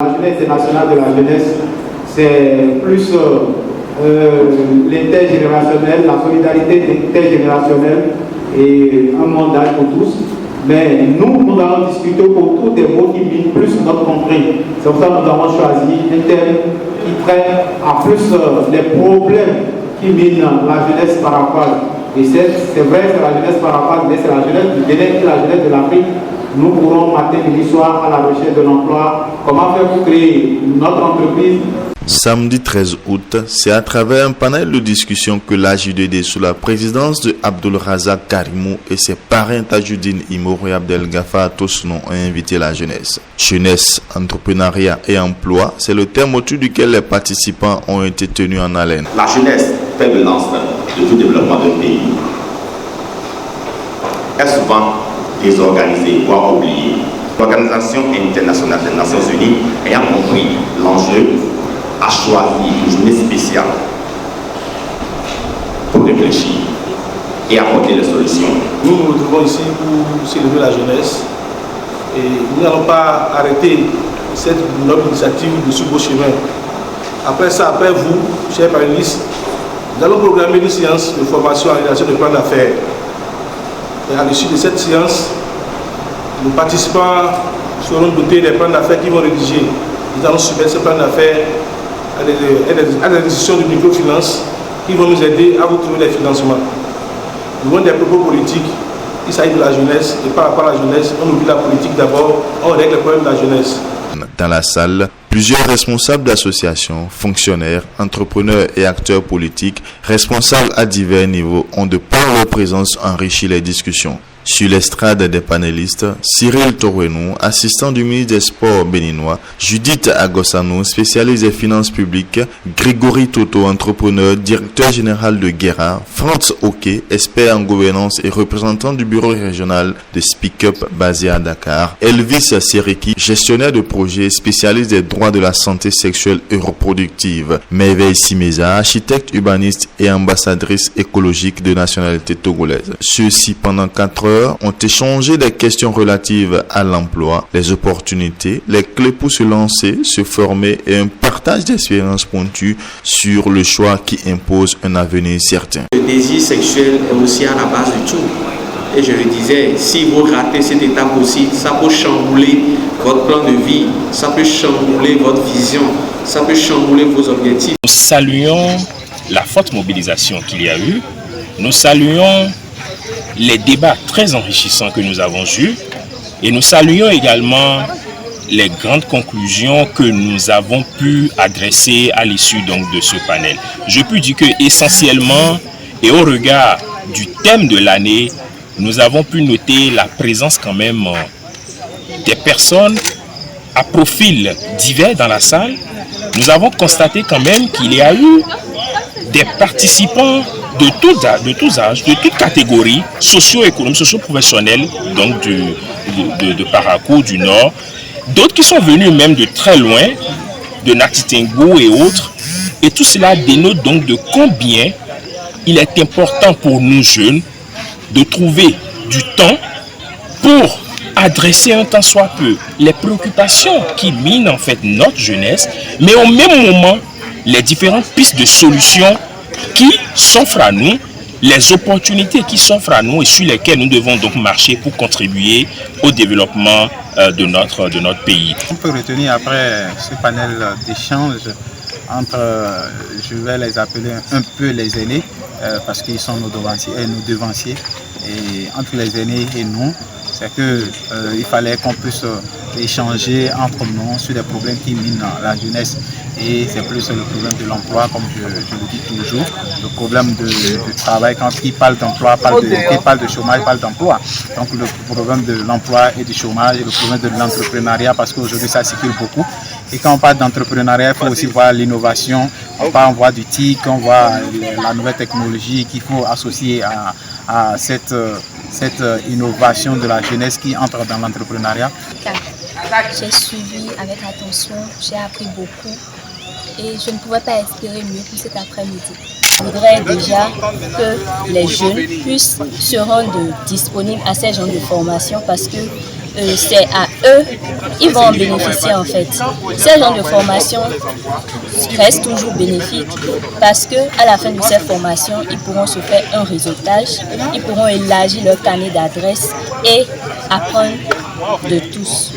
La jeunesse nationale de la jeunesse, c'est plus l'intergénérationnel, la solidarité intergénérationnelle et un mandat pour tous. Mais nous allons discuter autour des mots qui minent plus notre compris. C'est pour ça que nous avons choisi un thème qui traite à plus les problèmes qui minent la jeunesse paraphrase. Et c'est vrai, c'est la jeunesse paraphrase, mais c'est la jeunesse du Bénin et la jeunesse de l'Afrique. Nous pourrons matin, midi, soir à la recherche de l'emploi. Comment faire pour créer notre entreprise? Samedi 13 août, c'est à travers un panel de discussion que l'AJDD, sous la présidence de Abdul Razak Karimou et ses parrains Tajoudine Imour et Abdel Ghaffar Tosno, ont invité la jeunesse. Jeunesse, entrepreneuriat et emploi, c'est le thème autour duquel les participants ont été tenus en haleine. La jeunesse, fait de lance de tout développement d'un pays, est souvent désorganisée, voire oubliée. L'Organisation internationale des Nations Unies, ayant compris l'enjeu, a choisi une journée spéciale pour réfléchir et apporter des solutions. Nous nous retrouvons ici pour célébrer la jeunesse et nous n'allons pas arrêter cette noble initiative de ce beau chemin. Après ça, après vous, chers panélistes, nous allons programmer une séance de formation en réalisation de plans d'affaires. Et à l'issue de cette séance, nos participants seront dotés des plans d'affaires qu'ils vont rédiger. Nous allons soumettre ces plans d'affaires à des institutions de microfinance qui vont nous aider à vous trouver des financements. Nous avons des propos politiques. Il s'agit de la jeunesse et par rapport à la jeunesse, on oublie la politique d'abord, on règle le problème de la jeunesse. Dans la salle, plusieurs responsables d'associations, fonctionnaires, entrepreneurs et acteurs politiques, responsables à divers niveaux, ont de par leur présence enrichi les discussions. Sur l'estrade des panélistes, Cyril Torwenou, assistant du ministre des Sports béninois, Judith Agossano, spécialiste des finances publiques, Grégory Toto, entrepreneur, directeur général de Guéra, Franz Oke, expert en gouvernance et représentant du bureau régional de Speak Up basé à Dakar, Elvis Sereki, gestionnaire de projet, spécialiste des droits de la santé sexuelle et reproductive, Merveille Simeza, architecte urbaniste et ambassadrice écologique de nationalité togolaise. Ceux-ci, pendant 4 heures, ont échangé des questions relatives à l'emploi, les opportunités, les clés pour se lancer, se former et un partage d'expériences pointues sur le choix qui impose un avenir certain. Le désir sexuel est aussi à la base du tout. Et je le disais, si vous ratez cette étape aussi, ça peut chambouler votre plan de vie, ça peut chambouler votre vision, ça peut chambouler vos objectifs. Nous saluons la forte mobilisation qu'il y a eu. Nous saluons les débats très enrichissants que nous avons eus et nous saluons également les grandes conclusions que nous avons pu adresser à l'issue donc de ce panel. Je peux dire que essentiellement et au regard du thème de l'année, nous avons pu noter la présence quand même des personnes à profil divers dans la salle. Nous avons constaté quand même qu'il y a eu des participants de tous âges, de toutes catégories, socio-économiques, socio-professionnelles, donc de Parakou, du Nord. D'autres qui sont venus même de très loin, de Natitingou et autres. Et tout cela dénote donc de combien il est important pour nous jeunes de trouver du temps pour adresser un tant soit peu les préoccupations qui minent en fait notre jeunesse, mais au même moment, les différentes pistes de solutions qui s'offrent à nous, les opportunités qui s'offrent à nous et sur lesquelles nous devons donc marcher pour contribuer au développement de notre pays. On peut retenir après ce panel d'échange entre, je vais les appeler un peu les aînés, parce qu'ils sont nos devanciers, et entre les aînés et nous, c'est qu'il fallait qu'on puisse échanger entre nous sur des problèmes qui minent la jeunesse. Et c'est plus le problème de l'emploi, comme je le dis toujours, le problème de travail. Quand il parle d'emploi, il parle de chômage, il parle d'emploi. Donc le problème de l'emploi et du chômage, et le problème de l'entrepreneuriat, parce qu'aujourd'hui ça circule beaucoup. Et quand on parle d'entrepreneuriat, il faut aussi voir l'innovation. On voit du TIC, on voit la nouvelle technologie qu'il faut associer à cette innovation de la jeunesse qui entre dans l'entrepreneuriat. J'ai suivi avec attention, j'ai appris beaucoup et je ne pouvais pas espérer mieux pour cet après-midi. Je voudrais déjà que les jeunes puissent se rendre disponibles à ces genres de formation parce que c'est à eux, ils vont en bénéficier en fait. Ces genres de formation restent toujours bénéfiques parce qu'à la fin de ces formations, ils pourront se faire un réseautage, ils pourront élargir leur carnet d'adresses et apprendre de tous.